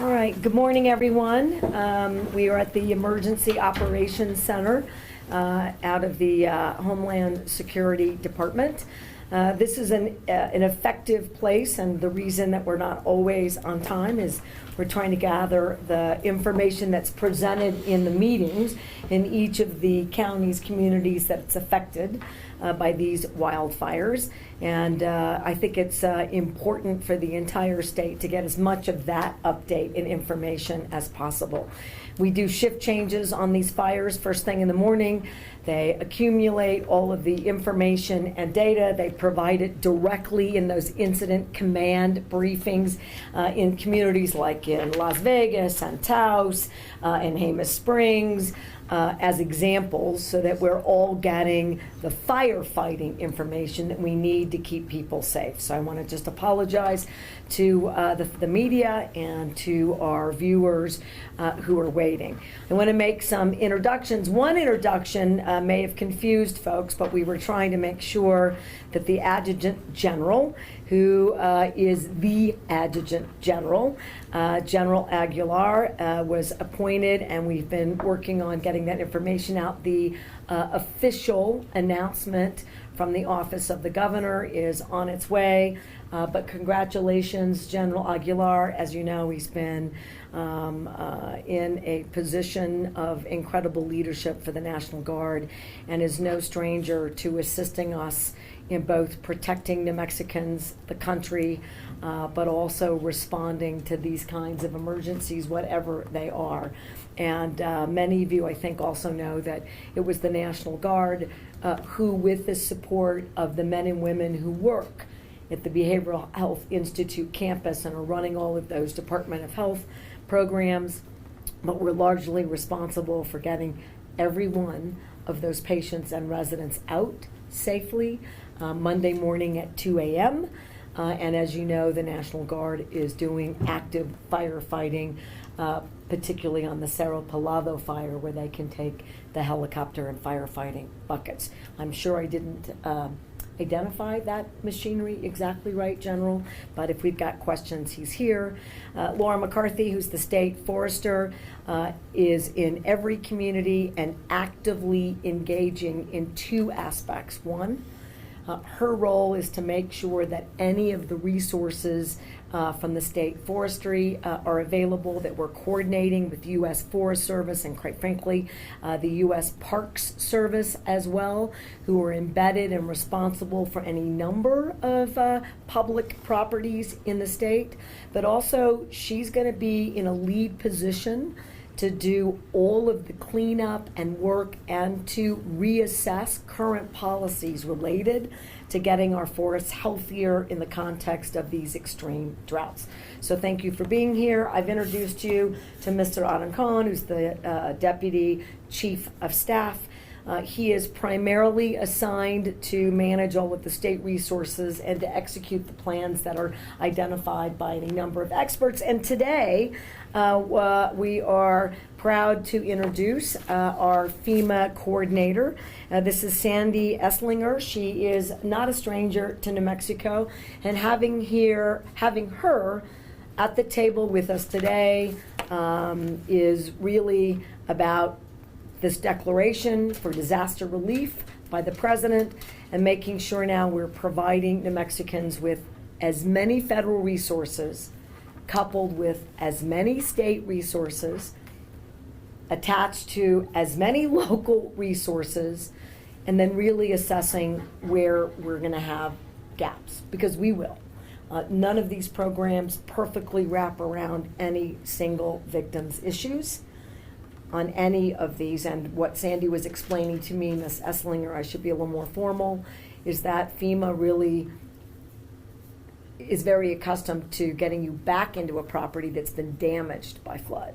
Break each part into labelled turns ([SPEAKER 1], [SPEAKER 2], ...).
[SPEAKER 1] All right, good morning, everyone. We are at the Emergency Operations Center out of the Homeland Security Department. This is an effective place, and the reason that we're not always on time is we're trying to gather the information that's presented in the meetings in each of the counties, communities that's affected by these wildfires. And I think it's important for the entire state to get as much of that update and information as possible. We do shift changes on these fires first thing in the morning. They accumulate all of the information and data. They provide it directly in those incident command briefings in communities like in Las Vegas, and Taos, in Jemez Springs, as examples, so that we're all getting the firefighting information that we need to keep people safe. So I want to just apologize to the media and to our viewers who are waiting. I want to make some introductions. One introduction may have confused folks, but we were trying to make sure that the Adjutant General, who is the Adjutant General, General Aguilar, was appointed, and we've been working on getting that information out. The official announcement from the Office of the Governor is on its way, but congratulations, General Aguilar. As you know, he's been in a position of incredible leadership for the National Guard and is no stranger to assisting us in both protecting New Mexicans, the country, but also responding to these kinds of emergencies, whatever they are. And many of you, I think, also know that it was the National Guard who, with the support of the men and women who work at the Behavioral Health Institute campus and are running all of those Department of Health programs, but we're largely responsible for getting every one of those patients and residents out safely Monday morning at 2 a.m. And as you know, the National Guard is doing active firefighting, particularly on the Cerro Pelado fire, where they can take the helicopter and firefighting buckets. I'm sure I didn't identify that machinery exactly right, General, but if we've got questions, he's here. Laura McCarthy, who's the state forester, is in every community and actively engaging in two aspects. One, her role is to make sure that any of the resources from the state forestry are available, that we're coordinating with U.S. Forest Service and, quite frankly, the U.S. Parks Service as well, who are embedded and responsible for any number of public properties in the state. But also, she's going to be in a lead position to do all of the cleanup and work and to reassess current policies related to getting our forests healthier in the context of these extreme droughts. So thank you for being here. I've introduced you to Mr. Arancon, who's the Deputy Chief of Staff. He is primarily assigned to manage all of the state resources and to execute the plans that are identified by any number of experts. And today, we are proud to introduce our FEMA Coordinator. This is Sandy Esslinger. She is not a stranger to New Mexico, and having her at the table with us today is really about this declaration for disaster relief by the President and making sure now we're providing New Mexicans with as many federal resources coupled with as many state resources attached to as many local resources, and then really assessing where we're going to have gaps, because we will. None of these programs perfectly wrap around any single victim's issues on any of these. And what Sandy was explaining to me, Ms. Esslinger, I should be a little more formal, is that FEMA really is very accustomed to getting you back into a property that's been damaged by flood.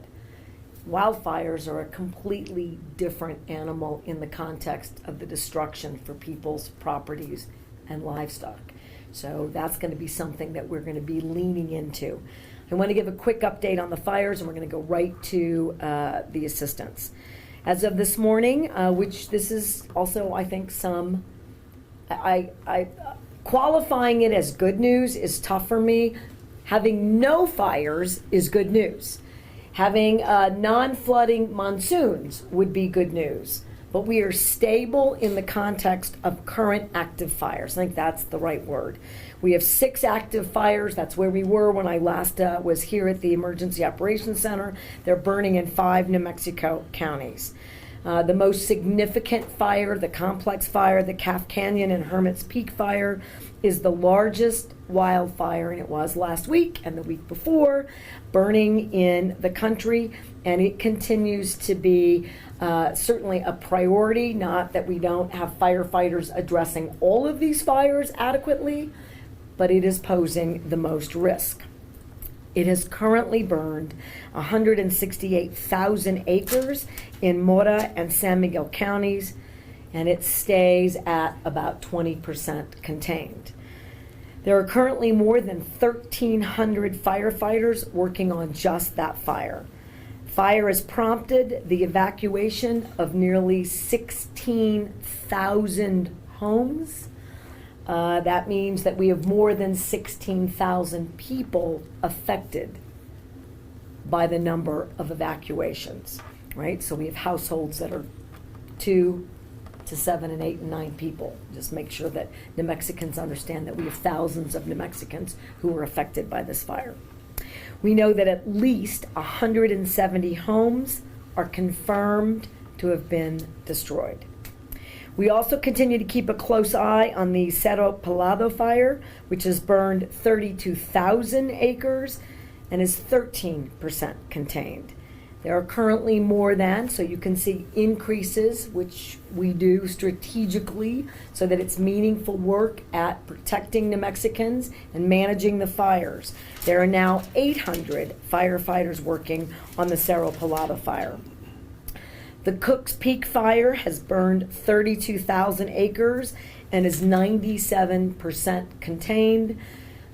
[SPEAKER 1] Wildfires are a completely different animal in the context of the destruction for people's properties and livestock. So that's going to be something that we're going to be leaning into. I want to give a quick update on the fires, and we're going to go right to the assistance. As of this morning, which this is also, I think, qualifying it as good news is tough for me. Having no fires is good news. Having non-flooding monsoons would be good news. But we are stable in the context of current active fires. I think that's the right word. We have 6 active fires. That's where we were when I last was here at the Emergency Operations Center. They're burning in 5 New Mexico counties. The most significant fire, the complex fire, the Calf Canyon and Hermit's Peak fire, is the largest wildfire, and it was last week and the week before, burning in the country, and it continues to be certainly a priority. Not that we don't have firefighters addressing all of these fires adequately, but it is posing the most risk. It has currently burned 168,000 acres in Mora and San Miguel counties, and it stays at about 20% contained. There are currently more than 1,300 firefighters working on just that fire. Fire has prompted the evacuation of nearly 16,000 homes. That means that we have more than 16,000 people affected by the number of evacuations, right? So we have households that are 2 to 7 and 8 and 9 people. Just make sure that New Mexicans understand that we have thousands of New Mexicans who are affected by this fire. We know that at least 170 homes are confirmed to have been destroyed. We also continue to keep a close eye on the Cerro Pelado fire, which has burned 32,000 acres and is 13% contained. There are currently more than, so you can see increases, which we do strategically so that it's meaningful work at protecting New Mexicans and managing the fires. There are now 800 firefighters working on the Cerro Pelado fire. The Cook's Peak fire has burned 32,000 acres and is 97% contained.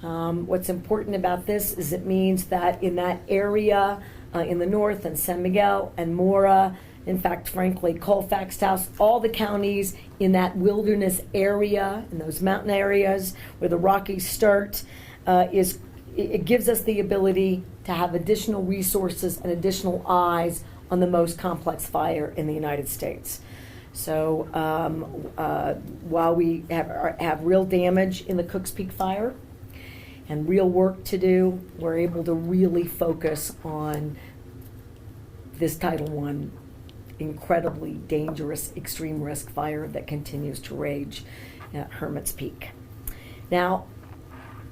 [SPEAKER 1] What's important about this is it means that in that area in the north and San Miguel and Mora, in fact, frankly, Colfax, Taos, all the counties in that wilderness area, in those mountain areas where the Rockies start, it gives us the ability to have additional resources and additional eyes on the most complex fire in the United States. So while we have real damage in the Cook's Peak fire and real work to do, we're able to really focus on this Title I incredibly dangerous extreme risk fire that continues to rage at Hermit's Peak. Now,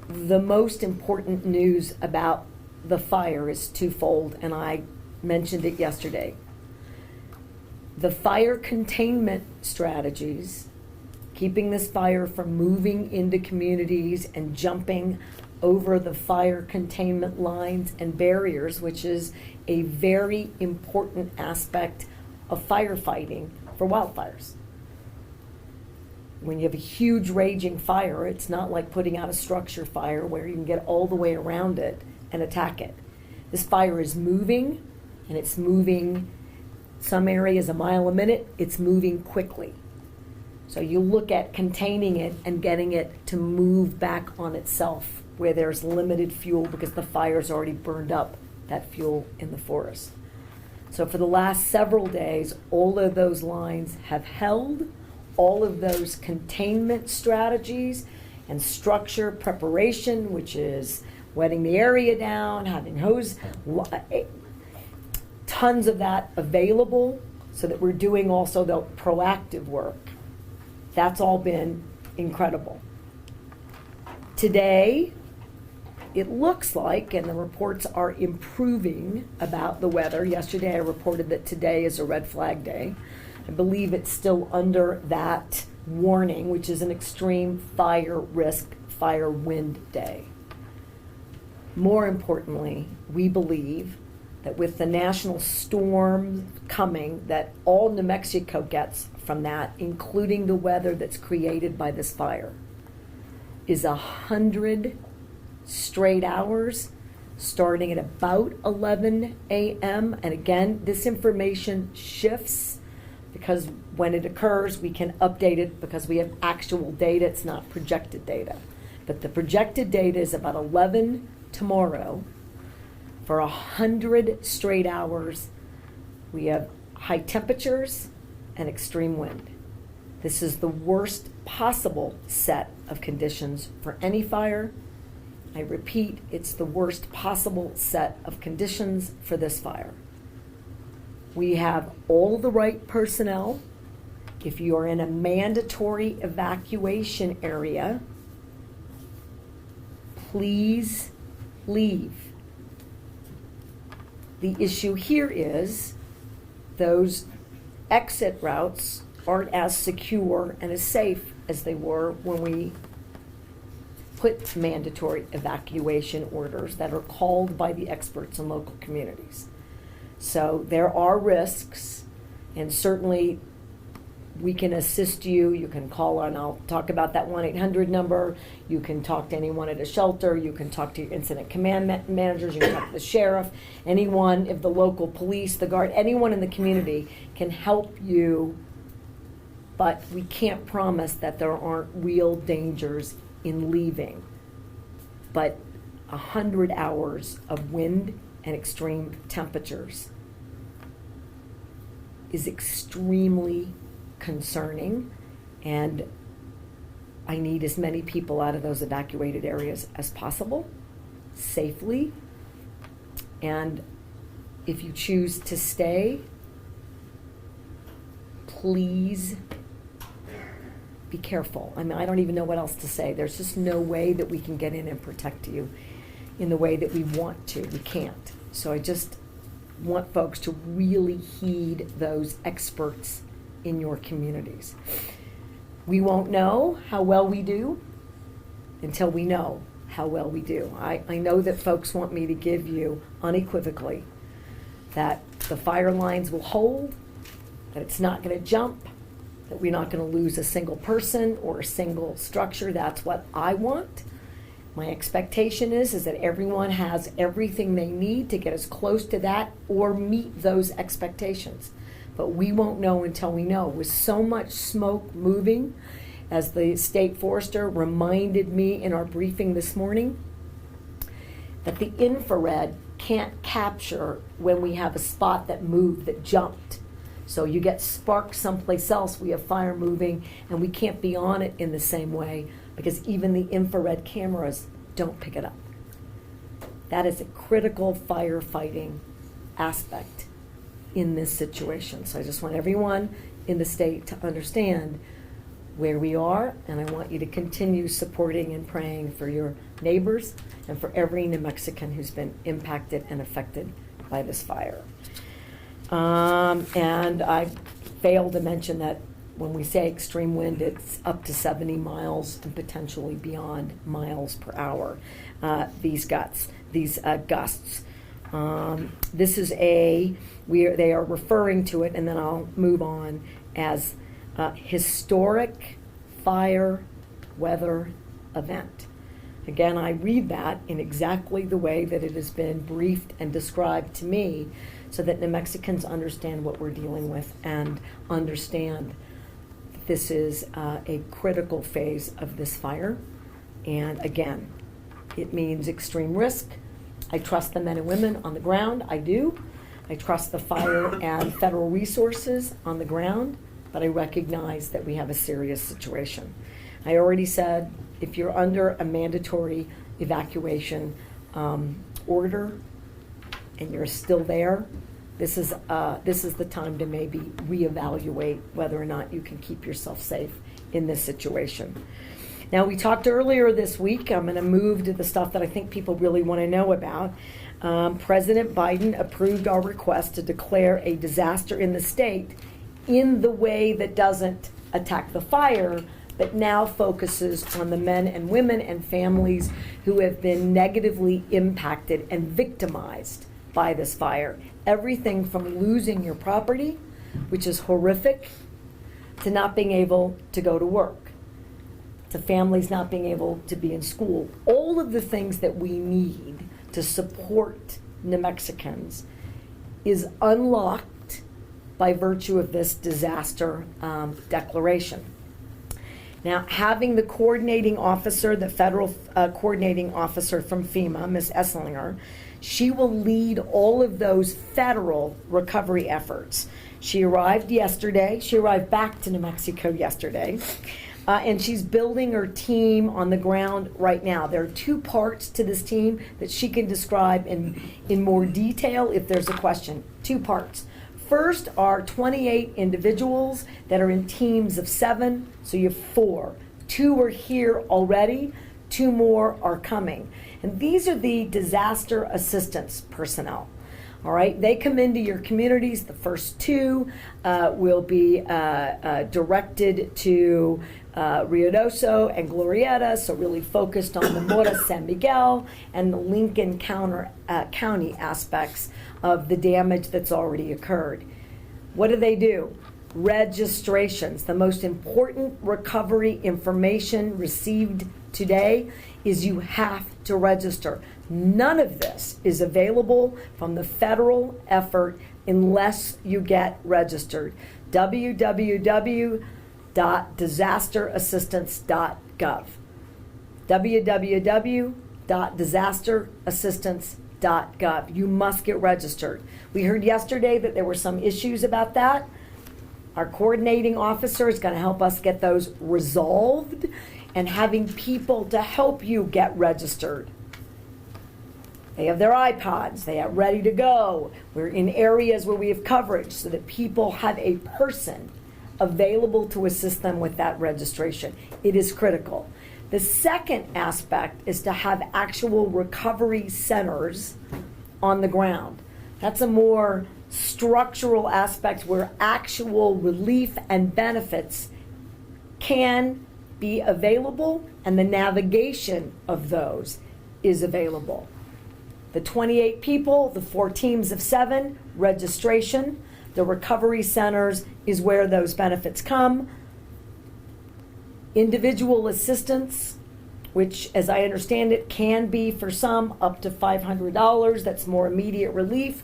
[SPEAKER 1] the most important news about the fire is twofold, and I mentioned it yesterday. The fire containment strategies, keeping this fire from moving into communities and jumping over the fire containment lines and barriers, which is a very important aspect of firefighting for wildfires. When you have a huge raging fire, it's not like putting out a structure fire where you can get all the way around it and attack it. This fire is moving, and it's moving some areas a mile a minute. It's moving quickly. So you look at containing it and getting it to move back on itself where there's limited fuel because the fire's already burned up that fuel in the forest. So for the last several days, all of those lines have held. All of those containment strategies and structure preparation, which is wetting the area down, having hose, tons of that available so that we're doing also the proactive work. That's all been incredible. Today, it looks like, and the reports are improving about the weather. Yesterday I reported that today is a red flag day. I believe it's still under that warning, which is an extreme fire risk, fire wind day. More importantly, we believe that with the national storm coming, that all New Mexico gets from that, including the weather that's created by this fire, is 100 straight hours starting at about 11 a.m. And again, this information shifts because when it occurs, we can update it because we have actual data. It's not projected data. But the projected data is about 11 tomorrow for 100 straight hours. We have high temperatures and extreme wind. This is the worst possible set of conditions for any fire. I repeat, it's the worst possible set of conditions for this fire. We have all the right personnel. If you are in a mandatory evacuation area, please leave. The issue here is those exit routes aren't as secure and as safe as they were when we put mandatory evacuation orders that are called by the experts in local communities. So there are risks, and certainly we can assist you. You can call on, I'll talk about that 1-800 number. You can talk to anyone at a shelter. You can talk to your incident command managers. You can talk to the sheriff. Anyone, if the local police, the guard, anyone in the community can help you, but we can't promise that there aren't real dangers in leaving. But 100 hours of wind and extreme temperatures is extremely concerning, and I need as many people out of those evacuated areas as possible, safely. And if you choose to stay, please be careful. I mean, I don't even know what else to say. There's just no way that we can get in and protect you in the way that we want to. We can't. So I just want folks to really heed those experts in your communities. We won't know how well we do until we know how well we do. I know that folks want me to give you unequivocally that the fire lines will hold, that it's not going to jump, that we're not going to lose a single person or a single structure. That's what I want. My expectation is that everyone has everything they need to get as close to that or meet those expectations. But we won't know until we know. With so much smoke moving, as the state forester reminded me in our briefing this morning, that the infrared can't capture when we have a spot that moved, that jumped. So you get sparks someplace else, we have fire moving, and we can't be on it in the same way because even the infrared cameras don't pick it up. That is a critical firefighting aspect in this situation. So I just want everyone in the state to understand where we are, and I want you to continue supporting and praying for your neighbors and for every New Mexican who's been impacted and affected by this fire. And I failed to mention that when we say extreme wind, it's up to 70 miles and potentially beyond miles per hour. These gusts. This is they are referring to it, and then I'll move on, as historic fire weather event. Again, I read that in exactly the way that it has been briefed and described to me, so that New Mexicans understand what we're dealing with and understand that this is a critical phase of this fire. And again, it means extreme risk. I trust the men and women on the ground. I do. I trust the fire and federal resources on the ground, but I recognize that we have a serious situation. I already said, if you're under a mandatory evacuation order and you're still there, this is the time to maybe reevaluate whether or not you can keep yourself safe in this situation. Now, we talked earlier this week, I'm going to move to the stuff that I think people really want to know about. President Biden approved our request to declare a disaster in the state in the way that doesn't attack the fire, but now focuses on the men and women and families who have been negatively impacted and victimized by this fire. Everything from losing your property, which is horrific, to not being able to go to work, to families not being able to be in school. All of the things that we need to support New Mexicans is unlocked by virtue of this disaster declaration. Now, having the coordinating officer, the federal coordinating officer from FEMA, Ms. Esslinger, she will lead all of those federal recovery efforts. She arrived yesterday. She arrived back to New Mexico yesterday. And she's building her team on the ground right now. There are two parts to this team that she can describe in more detail if there's a question. Two parts. First are 28 individuals that are in teams of 7, so you have 4. 2 are here already, 2 more are coming. And these are the disaster assistance personnel. All right, they come into your communities. The first 2 will be directed to Ruidoso and Glorieta, so really focused on the Mora San Miguel and the Lincoln County aspects of the damage that's already occurred. What do? Registrations. The most important recovery information received today is you have to register. None of this is available from the federal effort unless you get registered. www.disasterassistance.gov. www.disasterassistance.gov. You must get registered. We heard yesterday that there were some issues about that. Our coordinating officer is going to help us get those resolved and having people to help you get registered. They have their iPods, they are ready to go. We're in areas where we have coverage so that people have a person available to assist them with that registration. It is critical. The second aspect is to have actual recovery centers on the ground. That's a more structural aspect where actual relief and benefits can be available and the navigation of those is available. The 28 people, the 4 teams of 7, registration. The recovery centers is where those benefits come. Individual assistance, which as I understand it can be for some up to $500. That's more immediate relief.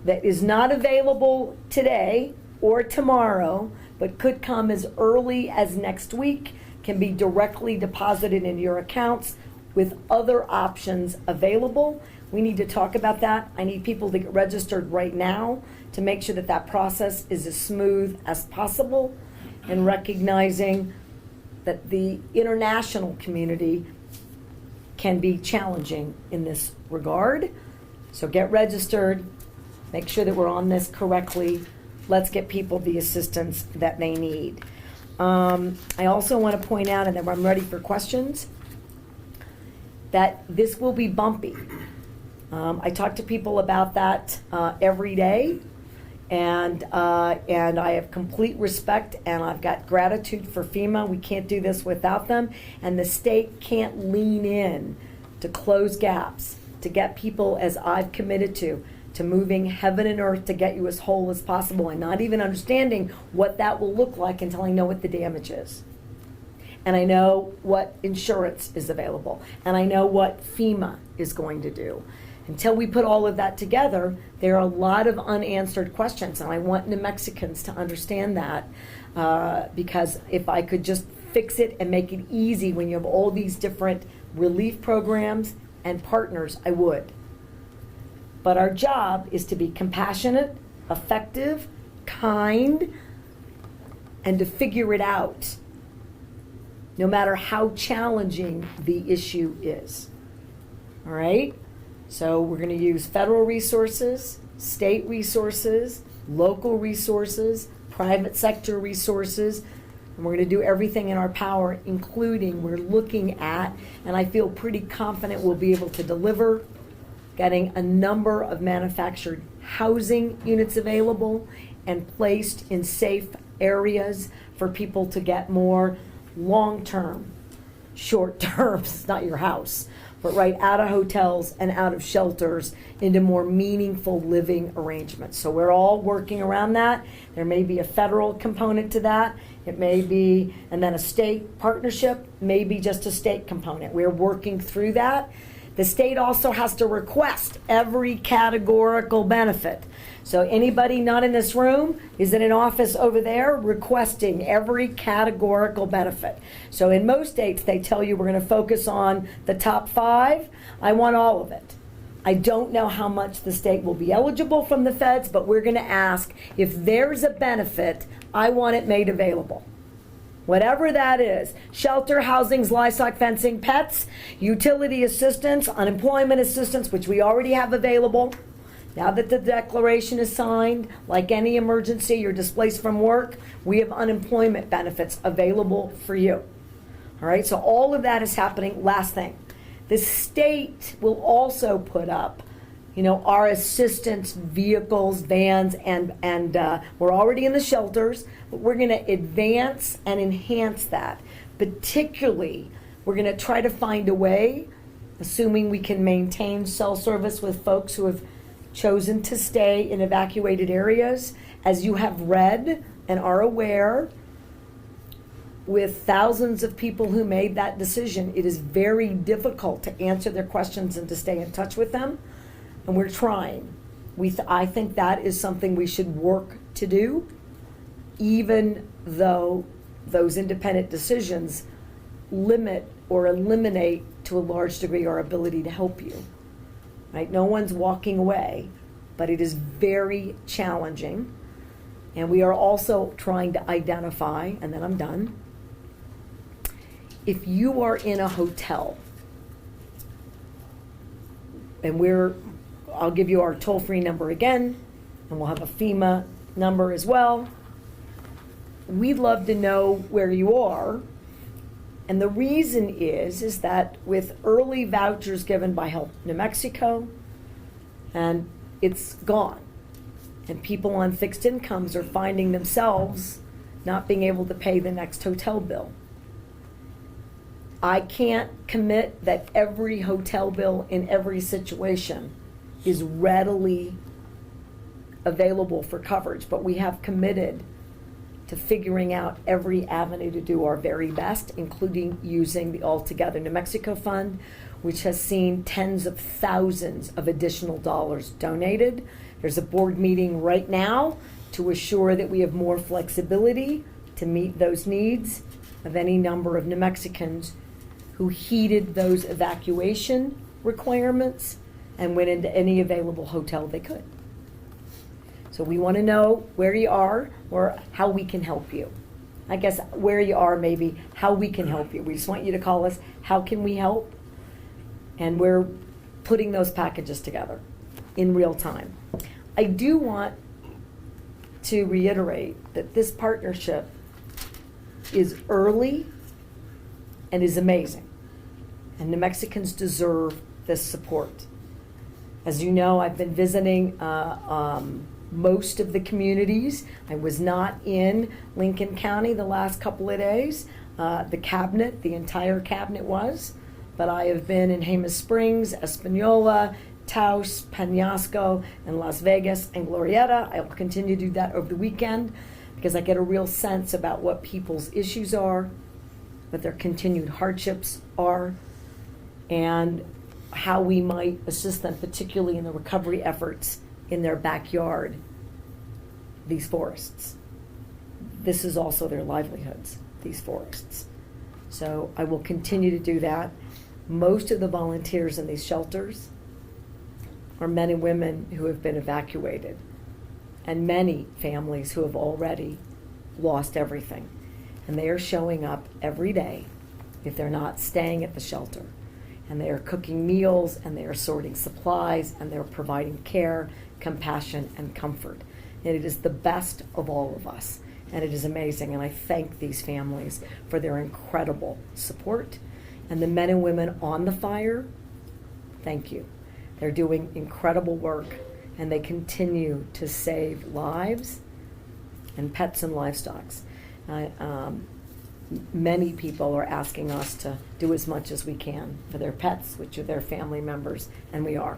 [SPEAKER 1] That is not available today or tomorrow, but could come as early as next week, can be directly deposited into your accounts with other options available. We need to talk about that. I need people to get registered right now to make sure that that process is as smooth as possible, and recognizing that the international community can be challenging in this regard. So get registered, make sure that we're on this correctly. Let's get people the assistance that they need. I also want to point out, and then I'm ready for questions, that this will be bumpy. I talk to people about that every day, and I have complete respect and I've got gratitude for FEMA. We can't do this without them, and the state can't lean in to close gaps, to get people, as I've committed to moving heaven and earth to get you as whole as possible, and not even understanding what that will look like until I know what the damage is. And I know what insurance is available, and I know what FEMA is going to do. Until we put all of that together, there are a lot of unanswered questions, and I want New Mexicans to understand that, because if I could just fix it and make it easy when you have all these different relief programs and partners, I would. But our job is to be compassionate, effective, kind, and to figure it out, no matter how challenging the issue is. All right? So we're going to use federal resources, state resources, local resources, private sector resources, and we're going to do everything in our power, including we're looking at, and I feel pretty confident we'll be able to deliver, getting a number of manufactured housing units available and placed in safe areas for people to get more long-term, short-term, it's not your house, but right out of hotels and out of shelters into more meaningful living arrangements. So we're all working around that. There may be a federal component to that. It may be, and then a state partnership, maybe just a state component. We're working through that The state also has to request every categorical benefit. So anybody not in this room is in an office over there requesting every categorical benefit. So in most states, they tell you we're going to focus on the top 5. I want all of it. I don't know how much the state will be eligible from the feds, but we're going to ask if there's a benefit, I want it made available. Whatever that is, shelter, housings, livestock fencing, pets, utility assistance, unemployment assistance, which we already have available. Now that the declaration is signed, like any emergency, you're displaced from work, we have unemployment benefits available for you. All right, so all of that is happening. Last thing. The state will also put up, our assistance vehicles, vans, and we're already in the shelters, but we're going to advance and enhance that. Particularly, we're going to try to find a way, assuming we can maintain cell service with folks who have chosen to stay in evacuated areas. As you have read and are aware, with thousands of people who made that decision, it is very difficult to answer their questions and to stay in touch with them, and we're trying. I think that is something we should work to do, even though those independent decisions limit or eliminate to a large degree our ability to help you. Right? No one's walking away, but it is very challenging, and we are also trying to identify, and then I'm done, if you are in a hotel, and I'll give you our toll-free number again, and we'll have a FEMA number as well. We'd love to know where you are. And the reason is that with early vouchers given by Help New Mexico, and it's gone, and people on fixed incomes are finding themselves not being able to pay the next hotel bill. I can't commit that every hotel bill in every situation is readily available for coverage, but we have committed to figuring out every avenue to do our very best, including using the Altogether New Mexico Fund, which has seen tens of thousands of additional dollars donated. There's a board meeting right now to assure that we have more flexibility to meet those needs of any number of New Mexicans who heeded those evacuation requirements and went into any available hotel they could. So we want to know where you are or how we can help you. I guess where you are, maybe how we can help you. We just want you to call us, how can we help? And we're putting those packages together in real time. I do want to reiterate that this partnership is early and is amazing. And New Mexicans deserve this support. As you know, I've been visiting most of the communities. I was not in Lincoln County the last couple of days. The entire cabinet was, but I have been in Jemez Springs, Espanola, Taos, Penasco, and Las Vegas, and Glorieta. I will continue to do that over the weekend because I get a real sense about what people's issues are, what their continued hardships are, and how we might assist them, particularly in the recovery efforts in their backyard, these forests. This is also their livelihoods, these forests. So I will continue to do that. Most of the volunteers in these shelters are men and women who have been evacuated, and many families who have already lost everything. And they are showing up every day if they're not staying at the shelter. And they are cooking meals, and they are sorting supplies, and they're providing care, compassion, and comfort. And it is the best of all of us. And it is amazing. And I thank these families for their incredible support. And the men and women on the fire, thank you. They're doing incredible work, and they continue to save lives and pets and livestock. Many people are asking us to do as much as we can for their pets, which are their family members, and we are.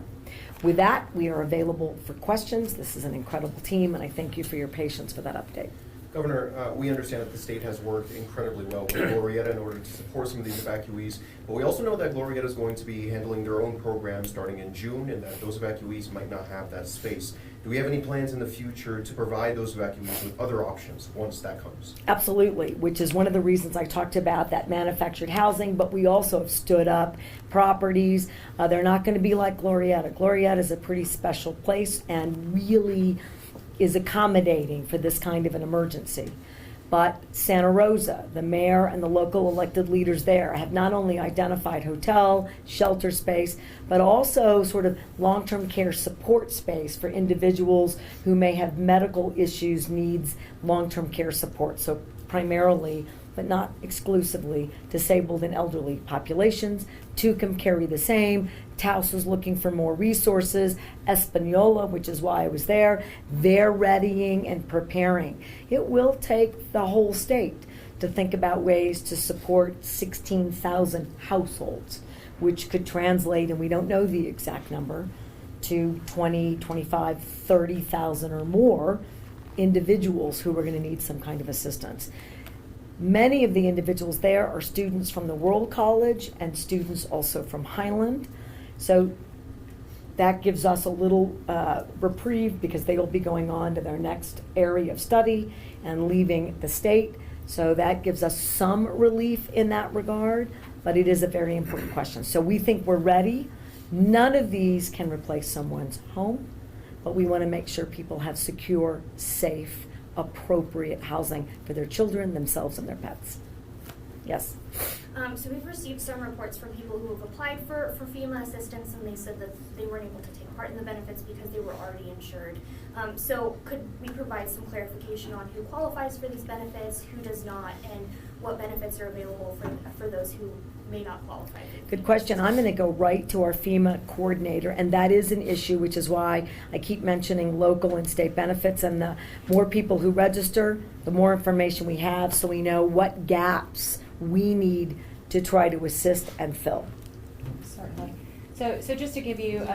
[SPEAKER 1] With that, we are available for questions. This is an incredible team, and I thank you for your patience for that update.
[SPEAKER 2] Governor, we understand that the state has worked incredibly well with Glorieta in order to support some of these evacuees, but we also know that Glorieta is going to be handling their own program starting in June, and that those evacuees might not have that space. Do we have any plans in the future to provide those evacuees with other options once that comes?
[SPEAKER 1] Absolutely, which is one of the reasons I talked about that manufactured housing, but we also have stood up properties. They're not going to be like Glorieta. Glorieta is a pretty special place and really is accommodating for this kind of an emergency. But Santa Rosa, the mayor and the local elected leaders there have not only identified hotel, shelter space, but also sort of long-term care support space for individuals who may have medical issues, needs long-term care support. So primarily, but not exclusively, disabled and elderly populations. Tucum carry the same. Taos is looking for more resources. Espanola, which is why I was there, they're readying and preparing. It will take the whole state to think about ways to support 16,000 households, which could translate, and we don't know the exact number, to 20, 25, 30,000 or more individuals who are going to need some kind of assistance. Many of the individuals there are students from the World College and students also from Highland. So that gives us a little reprieve because they will be going on to their next area of study and leaving the state. So that gives us some relief in that regard, but it is a very important question. So we think we're ready. None of these can replace someone's home, but we want to make sure people have secure, safe, appropriate housing for their children, themselves, and their pets. Yes?
[SPEAKER 3] So we've received some reports from people who have applied for FEMA assistance, and they said that they weren't able to take part in the benefits because they were already insured. So could we provide some clarification on who qualifies for these benefits, who does not, and what benefits are available for those who may not qualify?
[SPEAKER 1] Good question. I'm going to go right to our FEMA coordinator, and that is an issue, which is why I keep mentioning local and state benefits. And the more people who register, the more information we have, so we know what gaps we need to try to assist and fill.
[SPEAKER 4] Certainly. So just to give you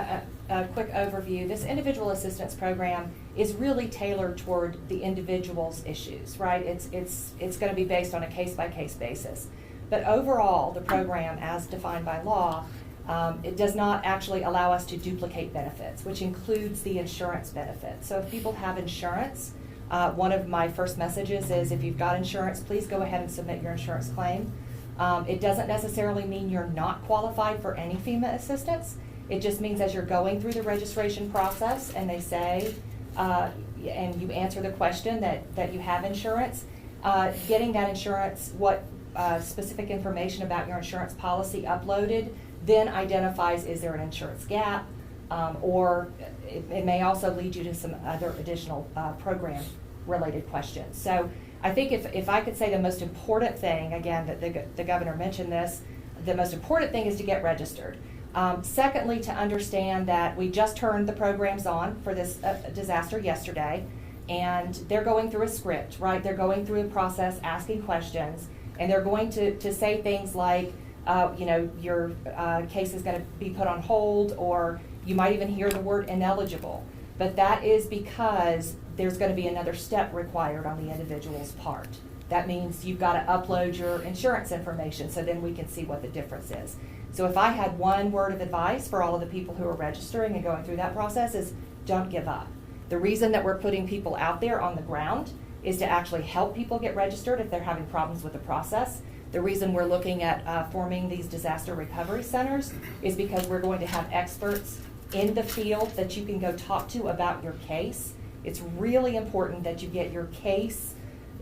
[SPEAKER 4] a quick overview, this individual assistance program is really tailored toward the individual's issues, right? It's going to be based on a case-by-case basis. But overall, the program, as defined by law, it does not actually allow us to duplicate benefits, which includes the insurance benefits. So if people have insurance, one of my first messages is if you've got insurance, please go ahead and submit your insurance claim. It doesn't necessarily mean you're not qualified for any FEMA assistance. It just means as you're going through the registration process and they say, and you answer the question that you have insurance, getting that insurance, what specific information about your insurance policy uploaded, then identifies is there an insurance gap, or it may also lead you to some other additional program related questions. So I think if I could say the most important thing, again, that the governor mentioned this, the most important thing is to get registered. Secondly, to understand that we just turned the programs on for this disaster yesterday, and they're going through a script, right? They're going through a process, asking questions, and they're going to say things like, your case is going to be put on hold, or you might even hear the word ineligible. But that is because there's going to be another step required on the individual's part. That means you've got to upload your insurance information so then we can see what the difference is. So if I had one word of advice for all of the people who are registering and going through that process is don't give up. The reason that we're putting people out there on the ground is to actually help people get registered if they're having problems with the process. The reason we're looking at forming these disaster recovery centers is because we're going to have experts in the field that you can go talk to about your case. It's really important that you get your case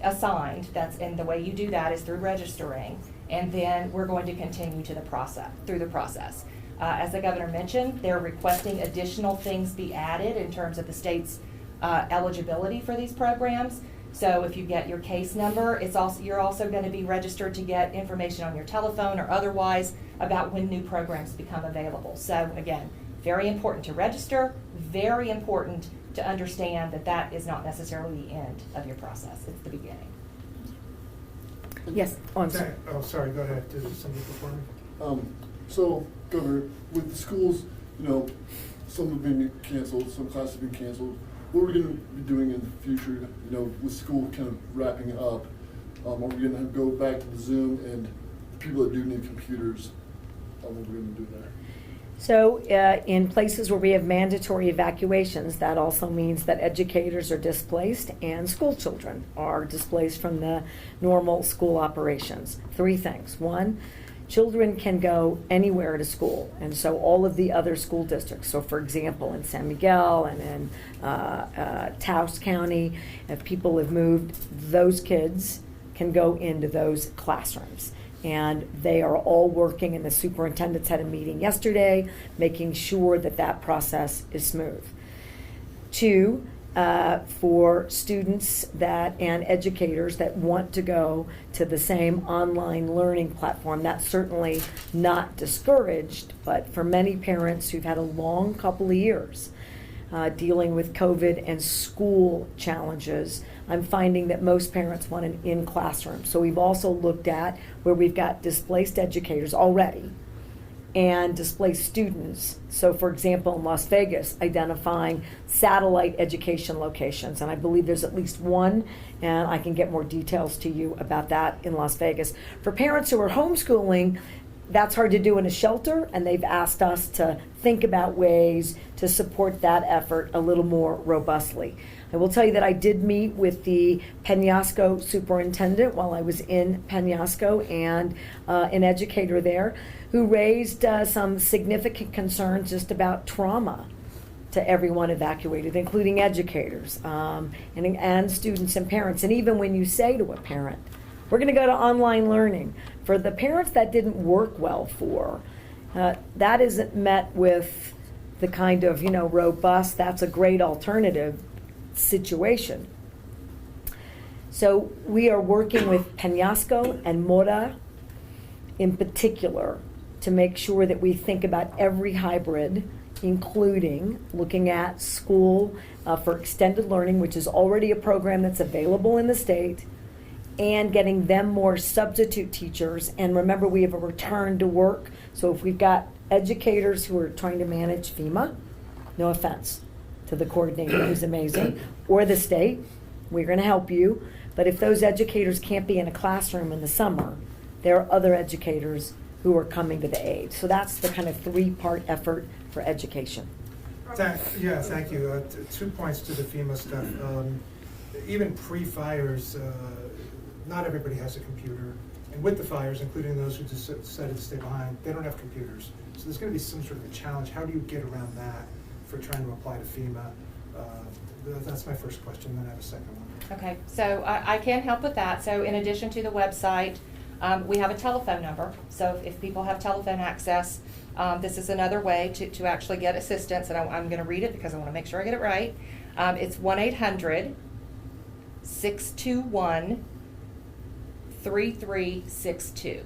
[SPEAKER 4] assigned. And the way you do that is through registering, and then we're going to continue through the process. As the governor mentioned, they're requesting additional things be added in terms of the state's eligibility for these programs. So if you get your case number, you're also going to be registered to get information on your telephone or otherwise about when new programs become available. So again, very important to register, very important to understand that is not necessarily the end of your process. It's the beginning.
[SPEAKER 1] Yes.
[SPEAKER 5] Oh, sorry, go ahead. Did somebody before me?
[SPEAKER 6] So, Governor, with the schools, some have been canceled, some classes have been canceled. what we're going to be doing in the future, you know, with school kind of wrapping up. Are we going to go back to the Zoom, and the people that do need computers, what we're going to do there?
[SPEAKER 1] So in places where we have mandatory evacuations, that also means that educators are displaced and school children are displaced from the normal school operations. Three things. One, children can go anywhere to school, and so all of the other school districts. So for example, in San Miguel and in Taos County, if people have moved, those kids can go into those classrooms. And they are all working, and the superintendents had a meeting yesterday, making sure that that process is smooth. Two, for students and educators that want to go to the same online learning platform, that's certainly not discouraged, but for many parents who've had a long couple of years dealing with COVID and school challenges, I'm finding that most parents want an in-classroom. So we've also looked at where we've got displaced educators already and displaced students. So for example, in Las Vegas, identifying satellite education locations. And I believe there's at least one, and I can get more details to you about that in Las Vegas. For parents who are homeschooling, that's hard to do in a shelter, and they've asked us to think about ways to support that effort a little more robustly. I will tell you that I did meet with the Penasco superintendent while I was in Penasco, and an educator there who raised some significant concerns just about trauma to everyone evacuated, including educators and students and parents. And even when you say to a parent, we're going to go to online learning, for the parents that didn't work well for, that isn't met with the kind of, robust, that's a great alternative situation. So we are working with Penasco and Mora in particular to make sure that we think about every hybrid, including looking at school for extended learning, which is already a program that's available in the state, and getting them more substitute teachers. And remember, we have a return to work. So if we've got educators who are trying to manage FEMA, no offense to the coordinator who's amazing, or the state, we're going to help you. But if those educators can't be in a classroom in the summer, there are other educators who are coming to the aid. So that's the kind of three-part effort for education.
[SPEAKER 5] Thank you. 2 points to the FEMA stuff. Even pre-fires, not everybody has a computer. And with the fires, including those who decided to stay behind, they don't have computers. So there's going to be some sort of a challenge. How do you get around that for trying to apply to FEMA? That's my first question, then I have a second one.
[SPEAKER 4] Okay, so I can help with that. So in addition to the website, we have a telephone number. So if people have telephone access, this is another way to actually get assistance. And I'm going to read it because I want to make sure I get it right. It's 1-800-621-3362.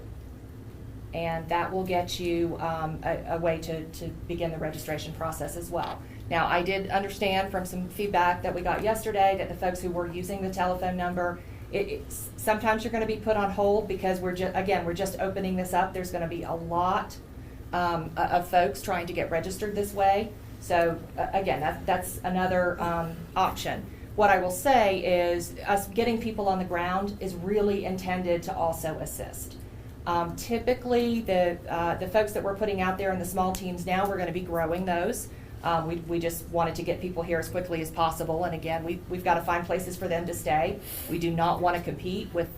[SPEAKER 4] And that will get you a way to begin the registration process as well. Now, I did understand from some feedback that we got yesterday that the folks who were using the telephone number, sometimes you're going to be put on hold because we're just opening this up. There's going to be a lot of folks trying to get registered this way. So again, that's another option. What I will say is us getting people on the ground is really intended to also assist. Typically, the folks that we're putting out there in the small teams now, we're going to be growing those. We just wanted to get people here as quickly as possible, and again, we've got to find places for them to stay. We do not want to compete with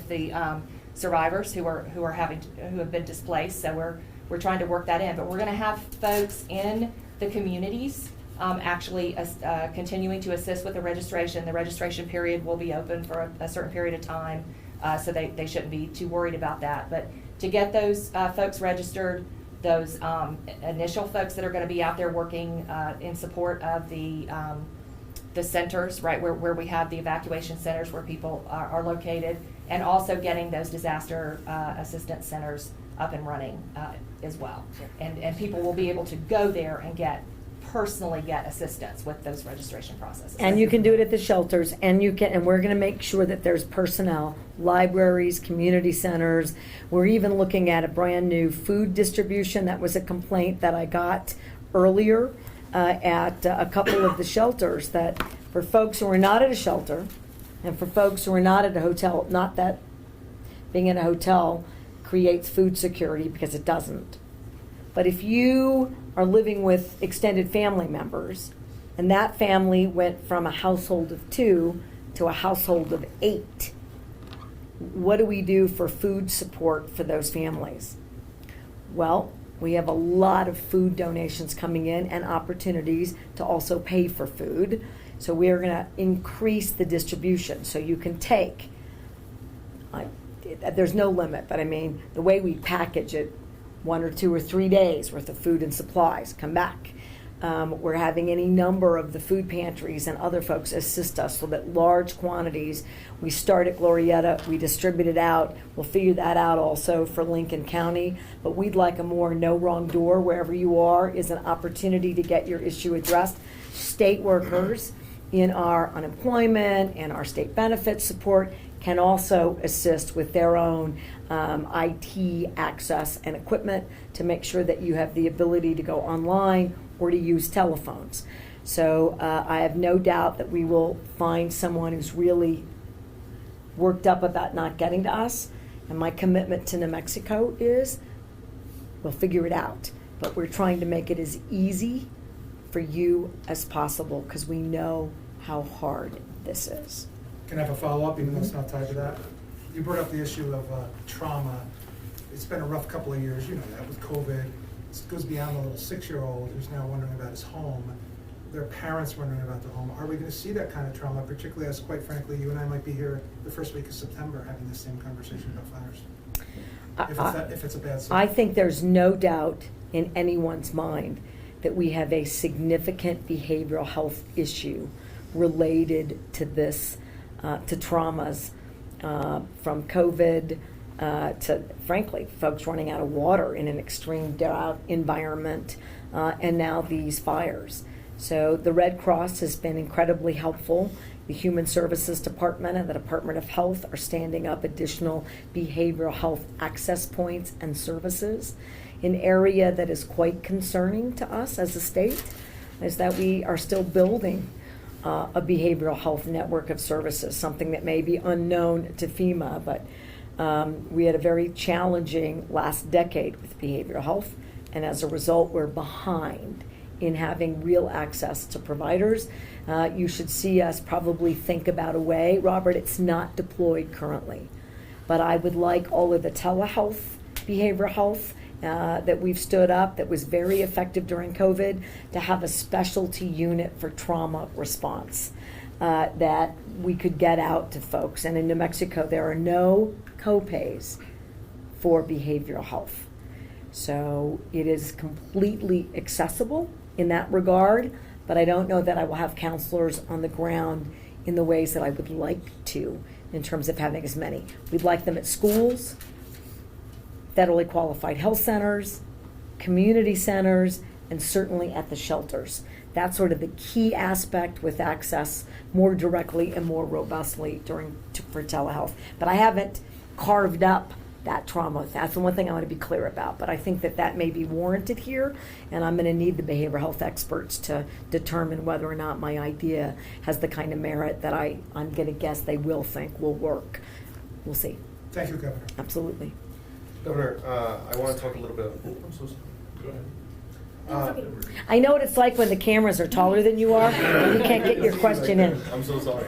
[SPEAKER 4] the survivors who have been displaced. So we're trying to work that in, but we're going to have folks in the communities actually continuing to assist with the registration. The registration period will be open for a certain period of time. So they shouldn't be too worried about that. But to get those folks registered, those initial folks that are going to be out there working in support of the centers, right, where we have the evacuation centers where people are located, and also getting those disaster assistance centers up and running as well. And people will be able to go there and personally get assistance with those registration processes.
[SPEAKER 1] And you can do it at the shelters, and we're going to make sure that there's personnel, libraries, community centers. We're even looking at a brand new food distribution. That was a complaint that I got earlier at a couple of the shelters, that For folks who are not at a shelter, and for folks who are not at a hotel, not that being in a hotel creates food security, because it doesn't. But if you are living with extended family members, and that family went from a household of 2 to a household of 8, what do we do for food support for those families? Well, we have a lot of food donations coming in and opportunities to also pay for food. So we are going to increase the distribution. So you can take, there's no limit, but I mean, the way we package it, 1 or 2 or 3 days worth of food and supplies, come back. We're having any number of the food pantries and other folks assist us so that large quantities, we start at Glorietta, we distribute it out. We'll figure that out also for Lincoln County, but we'd like a more no wrong door wherever you are is an opportunity to get your issue addressed. State workers in our unemployment and our state benefits support can also assist with their own IT access and equipment to make sure that you have the ability to go online or to use telephones. So I have no doubt that we will find someone who's really worked up about not getting to us. And my commitment to New Mexico is we'll figure it out. But we're trying to make it as easy for you as possible because we know how hard this is.
[SPEAKER 5] Can I have a follow-up, even though it's not tied to that? You brought up the issue of trauma. It's been a rough couple of years, you know that, with COVID. It goes beyond the little 6-year-old who's now wondering about his home. Their parents wondering about the home. Are we going to see that kind of trauma, particularly as, quite frankly, you and I might be here the first week of September having this same conversation about fires? If it's a bad season.
[SPEAKER 1] I think there's no doubt in anyone's mind that we have a significant behavioral health issue related to this, to traumas from COVID, to, frankly, folks running out of water in an extreme drought environment, and now these fires. So the Red Cross has been incredibly helpful. The Human Services Department and the Department of Health are standing up additional behavioral health access points and services. An area that is quite concerning to us as a state is that we are still building a behavioral health network of services, something that may be unknown to FEMA, but we had a very challenging last decade with behavioral health, and as a result, we're behind in having real access to providers. You should see us probably think about a way, Robert, it's not deployed currently, but I would like all of the telehealth, behavioral health that we've stood up that was very effective during COVID to have a specialty unit for trauma response that we could get out to folks. And in New Mexico, there are no co-pays for behavioral health. So it is completely accessible in that regard, but I don't know that I will have counselors on the ground in the ways that I would like to in terms of having as many. We'd like them at schools, federally qualified health centers, community centers, and certainly at the shelters. That's sort of the key aspect with access more directly and more robustly for telehealth. But I haven't carved up that trauma. That's the one thing I want to be clear about. But I think that may be warranted here, and I'm going to need the behavioral health experts to determine whether or not my idea has the kind of merit that I'm going to guess they will think will work. We'll see.
[SPEAKER 5] Thank you, Governor.
[SPEAKER 1] Absolutely.
[SPEAKER 2] Governor, I want to talk a little bit. I'm so sorry. Go ahead.
[SPEAKER 1] I know what it's like when the cameras are taller than you are, and you can't get your question in.
[SPEAKER 2] I'm so sorry.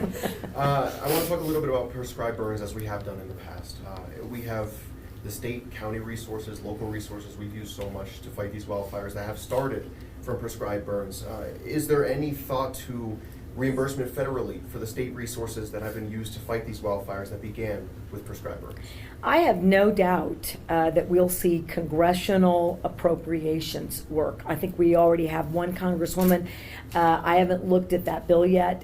[SPEAKER 2] I want to talk a little bit about prescribed burns as we have done in the past. We have the state, county resources, local resources we've used so much to fight these wildfires that have started from prescribed burns. Is there any thought to reimbursement federally for the state resources that have been used to fight these wildfires that began with prescribed burns?
[SPEAKER 1] I have no doubt that we'll see congressional appropriations work. I think we already have one congresswoman. I haven't looked at that bill yet,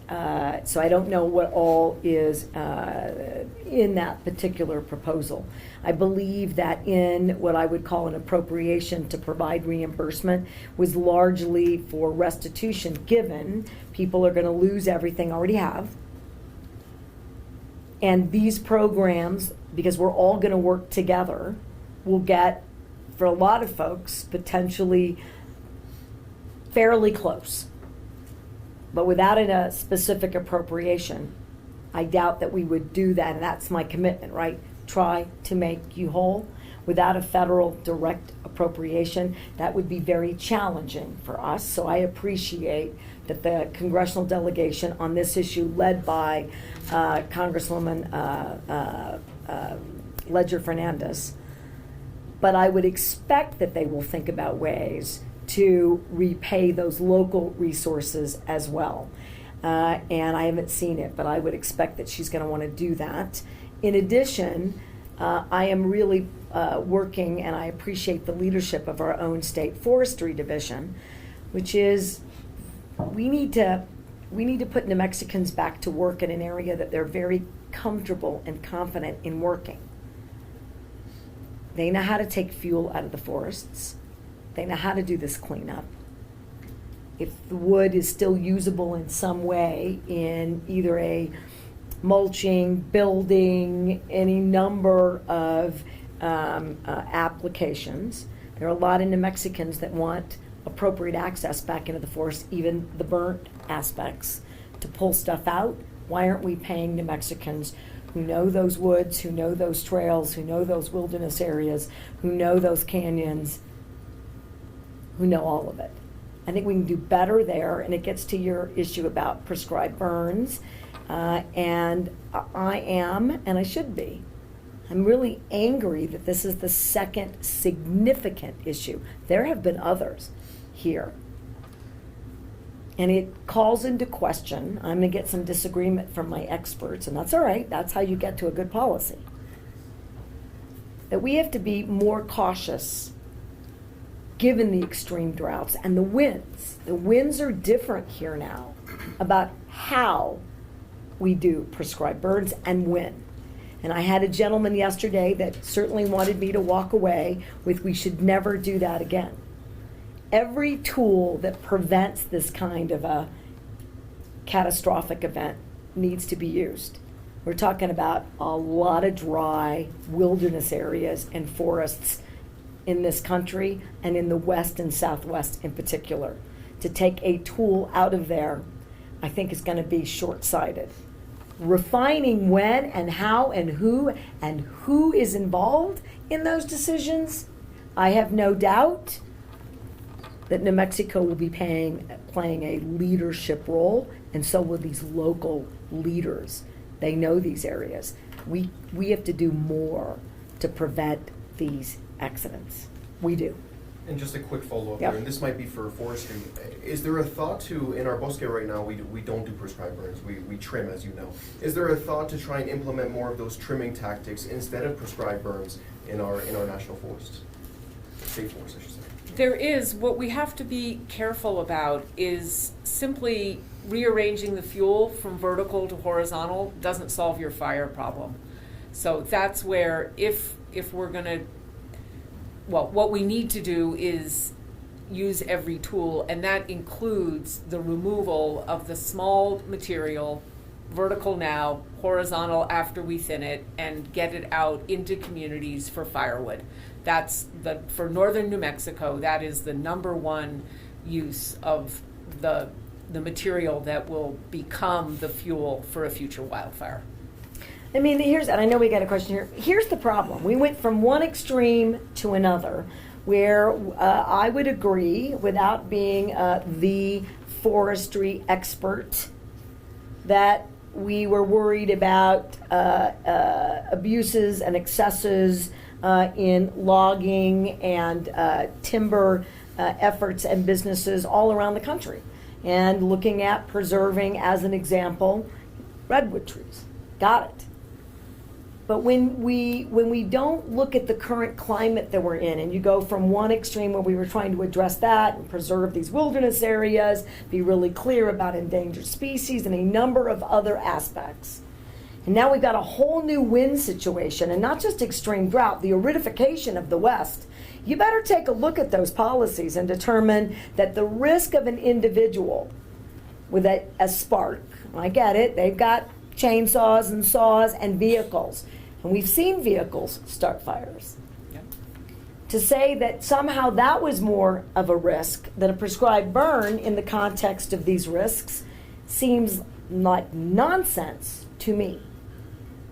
[SPEAKER 1] so I don't know what all is in that particular proposal. I believe that in what I would call an appropriation to provide reimbursement was largely for restitution, given people are going to lose everything they already have. And these programs, because we're all going to work together, will get, for a lot of folks, potentially fairly close. But without a specific appropriation, I doubt that we would do that, and that's my commitment, right? Try to make you whole. Without a federal direct appropriation, that would be very challenging for us. So I appreciate that the congressional delegation on this issue, led by Congresswoman Ledger Fernandez, but I would expect that they will think about ways to repay those local resources as well. And I haven't seen it, but I would expect that she's going to want to do that. In addition, I am really working, and I appreciate the leadership of our own state forestry division, which is we need to put New Mexicans back to work in an area that they're very comfortable and confident in working. They know how to take fuel out of the forests. They know how to do this cleanup. If the wood is still usable in some way in either a mulching, building, any number of applications, there are a lot of New Mexicans that want appropriate access back into the forest, even the burnt aspects, to pull stuff out. Why aren't we paying New Mexicans who know those woods, who know those trails, who know those wilderness areas, who know those canyons, who know all of it? I think we can do better there, and it gets to your issue about prescribed burns. And I am, and I should be, I'm really angry that this is the second significant issue. There have been others here. And it calls into question, I'm going to get some disagreement from my experts, and that's all right, that's how you get to a good policy, that we have to be more cautious given the extreme droughts and the winds. The winds are different here now about how we do prescribed burns and when. And I had a gentleman yesterday that certainly wanted me to walk away with, we should never do that again. Every tool that prevents this kind of a catastrophic event needs to be used. We're talking about a lot of dry wilderness areas and forests in this country, and in the West and Southwest in particular. To take a tool out of there, I think is going to be short-sighted. Refining when and how and who is involved in those decisions, I have no doubt that New Mexico will be playing a leadership role, and so will these local leaders. They know these areas. We have to do more to prevent these accidents. We do.
[SPEAKER 2] And just a quick follow-up
[SPEAKER 1] Yep.
[SPEAKER 2] here, and this might be for forestry. Is there a thought to, in our bosque right now, we don't do prescribed burns, we trim, as you know. Is there a thought to try and implement more of those trimming tactics instead of prescribed burns in our national forests? State forests, I should say.
[SPEAKER 7] There is. What we have to be careful about is simply rearranging the fuel from vertical to horizontal doesn't solve your fire problem. So that's where if we're going to, well, what we need to do is use every tool, and that includes the removal of the small material, vertical now, horizontal after we thin it, and get it out into communities for firewood. That's for northern New Mexico, that is the number one use of the material that will become the fuel for a future wildfire.
[SPEAKER 1] I mean, and I know we got a question here. Here's the problem. We went from one extreme to another, where I would agree, without being the forestry expert, that we were worried about abuses and excesses in logging and timber efforts and businesses all around the country. And looking at preserving, as an example, redwood trees. Got it. But when we don't look at the current climate that we're in, and you go from one extreme where we were trying to address that and preserve these wilderness areas, be really clear about endangered species and a number of other aspects. And now we've got a whole new wind situation, and not just extreme drought, the aridification of the West. You better take a look at those policies and determine that the risk of an individual with a spark, I get it, they've got chainsaws and saws and vehicles. And we've seen vehicles start fires.
[SPEAKER 7] Yep.
[SPEAKER 1] To say that somehow that was more of a risk than a prescribed burn in the context of these risks seems like nonsense to me.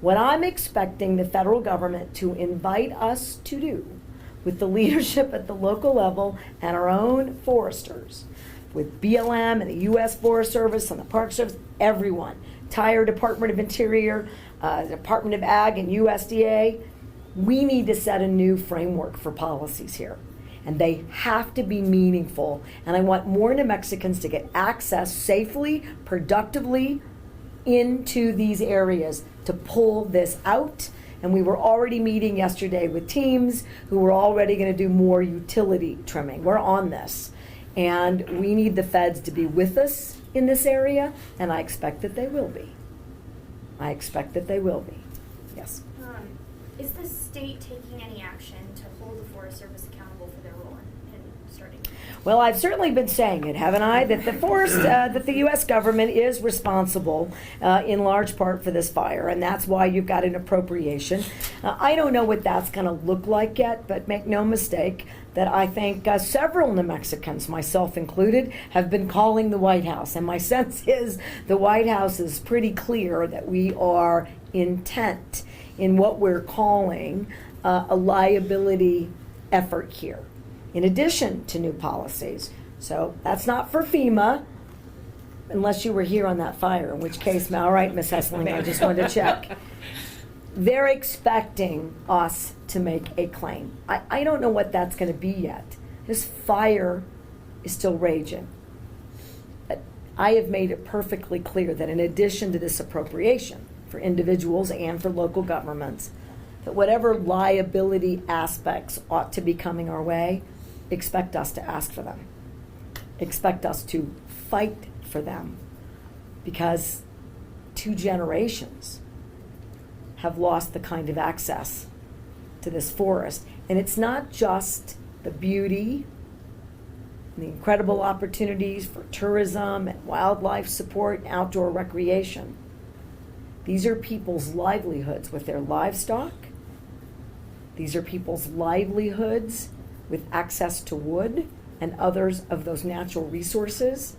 [SPEAKER 1] What I'm expecting the federal government to invite us to do with the leadership at the local level and our own foresters, with BLM and the U.S. Forest Service and the Park Service, everyone, entire Department of Interior, Department of Ag and USDA, we need to set a new framework for policies here. And they have to be meaningful. And I want more New Mexicans to get access safely, productively into these areas to pull this out. And we were already meeting yesterday with teams who were already going to do more utility trimming. We're on this. And we need the feds to be with us in this area, and I expect that they will be. I expect that they will be. Yes.
[SPEAKER 3] Is the state taking any action to hold the Forest Service accountable for their role in starting?
[SPEAKER 1] Well, I've certainly been saying it, haven't I? That the that the U.S. government is responsible in large part for this fire, and that's why you've got an appropriation. I don't know what that's going to look like yet, but make no mistake that I think several New Mexicans, myself included, have been calling the White House. And my sense is the White House is pretty clear that we are intent in what we're calling a liability effort here, in addition to new policies. So that's not for FEMA, unless you were here on that fire, in which case, all right, Ms. Hessling, I just wanted to check. They're expecting us to make a claim. I don't know what that's going to be yet. This fire is still raging. But I have made it perfectly clear that in addition to this appropriation for individuals and for local governments, that whatever liability aspects ought to be coming our way, expect us to ask for them. Expect us to fight for them, because 2 generations have lost the kind of access to this forest. And it's not just the beauty and the incredible opportunities for tourism and wildlife support and outdoor recreation. These are people's livelihoods with their livestock. These are people's livelihoods with access to wood and others of those natural resources.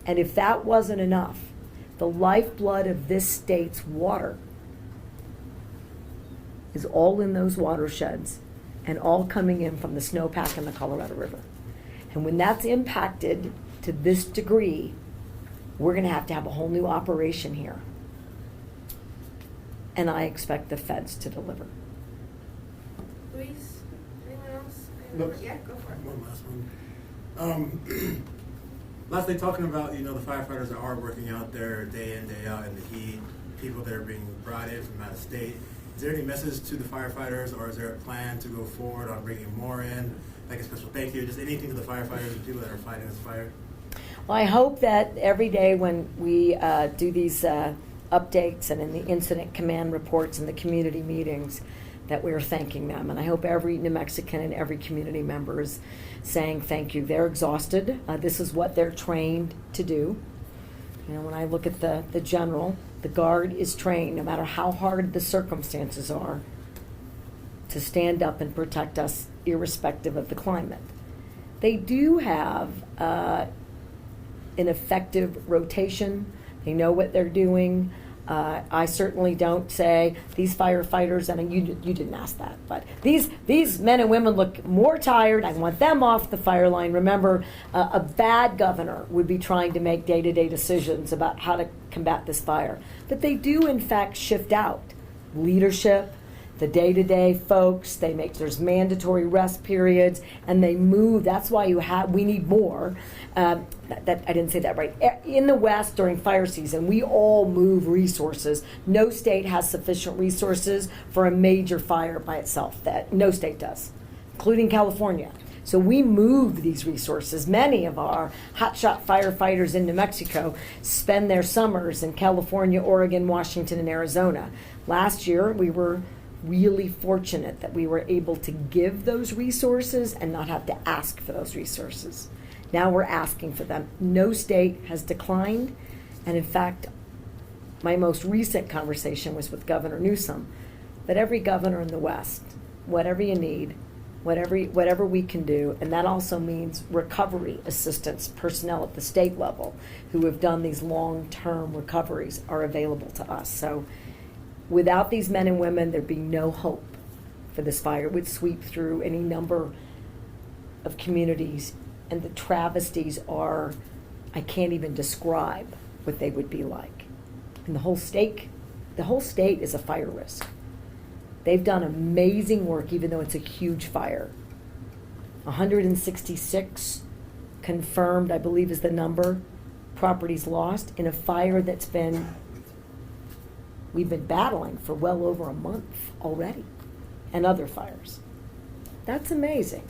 [SPEAKER 1] And if that wasn't enough, the lifeblood of this state's water is all in those watersheds and all coming in from the snowpack in the Colorado River. And when that's impacted to this degree, we're going to have a whole new operation here. And I expect the feds to deliver.
[SPEAKER 8] Luis, anyone else?
[SPEAKER 6] No.
[SPEAKER 8] Yeah, go for it.
[SPEAKER 9] One last one. Lastly, talking about, the firefighters that are working out there day in, day out in the heat, people that are being brought in from out of state. Is there any message to the firefighters, or is there a plan to go forward on bringing more in? Like a special thank you, just anything to the firefighters and people that are fighting this fire?
[SPEAKER 1] Well, I hope that every day when we do these updates and in the incident command reports and the community meetings, that we're thanking them. And I hope every New Mexican and every community member is saying thank you. They're exhausted. This is what they're trained to do. When I look at the general, the Guard is trained, no matter how hard the circumstances are, to stand up and protect us irrespective of the climate. They do have an effective rotation. They know what they're doing. I certainly don't say these firefighters, and you didn't ask that, but these men and women look more tired. I want them off the fire line. Remember, a bad governor would be trying to make day-to-day decisions about how to combat this fire. But they do, in fact, shift out leadership, the day-to-day folks. There's mandatory rest periods, and they move. That's why we need more. That I didn't say that right. In the West during fire season, we all move resources. No state has sufficient resources for a major fire by itself. That no state does, including California. So we move these resources. Many of our hotshot firefighters in New Mexico spend their summers in California, Oregon, Washington, and Arizona. Last year, we were really fortunate that we were able to give those resources and not have to ask for those resources. Now we're asking for them. No state has declined. And in fact, my most recent conversation was with Governor Newsom, that every governor in the West, whatever you need, whatever we can do. And that also means recovery assistance personnel at the state level who have done these long-term recoveries are available to us. So without these men and women, there'd be no hope for this fire. It would sweep through any number of communities, and the travesties are, I can't even describe what they would be like. And the whole state is a fire risk. They've done amazing work, even though it's a huge fire. 166 confirmed, I believe is the number, properties lost in a fire that's we've been battling for well over a month already, and other fires. That's amazing.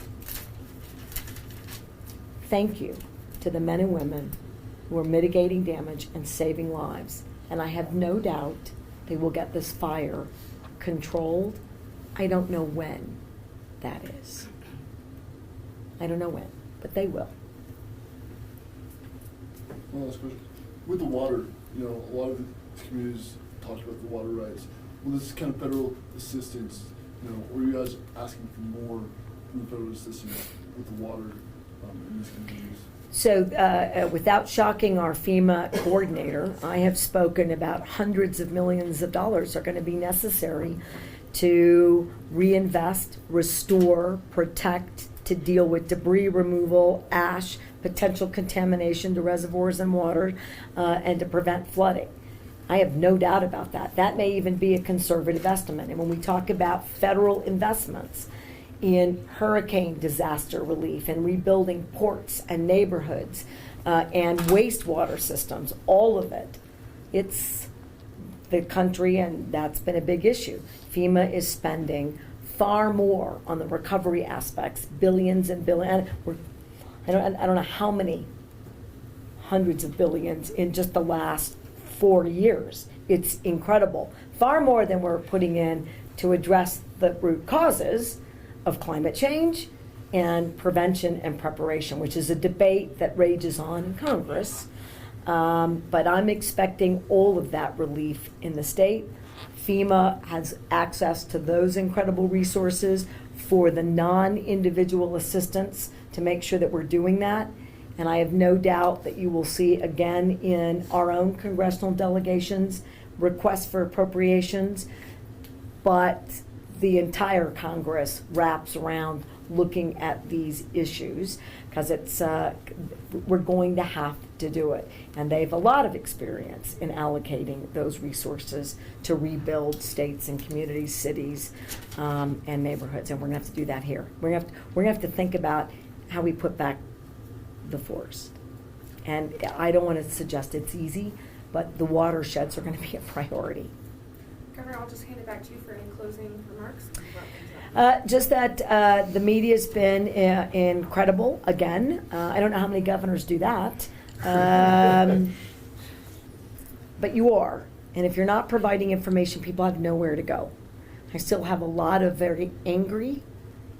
[SPEAKER 1] Thank you to the men and women who are mitigating damage and saving lives. And I have no doubt they will get this fire controlled. I don't know when that is. I don't know when, but they will.
[SPEAKER 6] One last question. With the water, a lot of the communities talked about the water rights. Well, this is kind of federal assistance, or are you guys asking for more from the federal assistance with the water in these communities?
[SPEAKER 1] So without shocking our FEMA coordinator, I have spoken about hundreds of millions of dollars are going to be necessary to reinvest, restore, protect, to deal with debris removal, ash, potential contamination to reservoirs and water, and to prevent flooding. I have no doubt about that. That may even be a conservative estimate. And when we talk about federal investments in hurricane disaster relief and rebuilding ports and neighborhoods and wastewater systems, all of it, it's the country, and that's been a big issue. FEMA is spending far more on the recovery aspects, billions and billions. I don't know how many hundreds of billions in just the last 4 years. It's incredible. Far more than we're putting in to address the root causes of climate change and prevention and preparation, which is a debate that rages on in Congress. But I'm expecting all of that relief in the state. FEMA has access to those incredible resources for the non-individual assistance to make sure that we're doing that. And I have no doubt that you will see again in our own congressional delegations requests for appropriations, but the entire Congress wraps around looking at these issues because we're going to have to do it. And they have a lot of experience in allocating those resources to rebuild states and communities, cities, and neighborhoods. And we're going to have to do that here. We're going to have to think about how we put back the forest. And I don't want to suggest it's easy, but the watersheds are going to be a priority.
[SPEAKER 8] Governor, I'll just hand it back to you for any closing remarks.
[SPEAKER 1] Just that the media's been incredible again. I don't know how many governors do that. But you are. And if you're not providing information, people have nowhere to go. I still have a lot of very angry,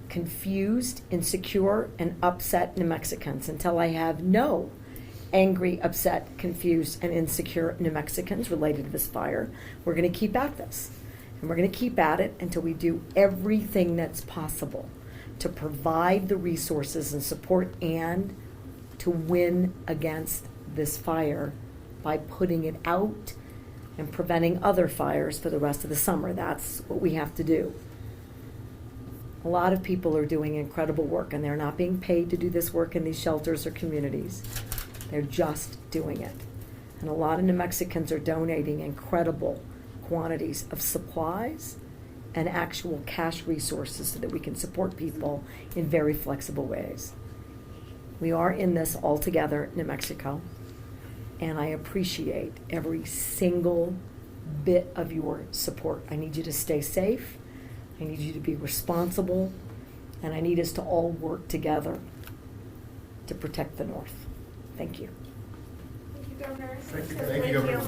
[SPEAKER 1] confused, insecure, and upset New Mexicans until I have no angry, upset, confused, and insecure New Mexicans related to this fire. We're going to keep at this. And we're going to keep at it until we do everything that's possible to provide the resources and support and to win against this fire by putting it out and preventing other fires for the rest of the summer. That's what we have to do. A lot of people are doing incredible work, and they're not being paid to do this work in these shelters or communities. They're just doing it. And a lot of New Mexicans are donating incredible quantities of supplies and actual cash resources so that we can support people in very flexible ways. We are in this all together in New Mexico, and I appreciate every single bit of your support. I need you to stay safe. I need you to be responsible, and I need us to all work together to protect the North. Thank you.
[SPEAKER 8] Thank you, Governor.
[SPEAKER 2] Thank you, Governor.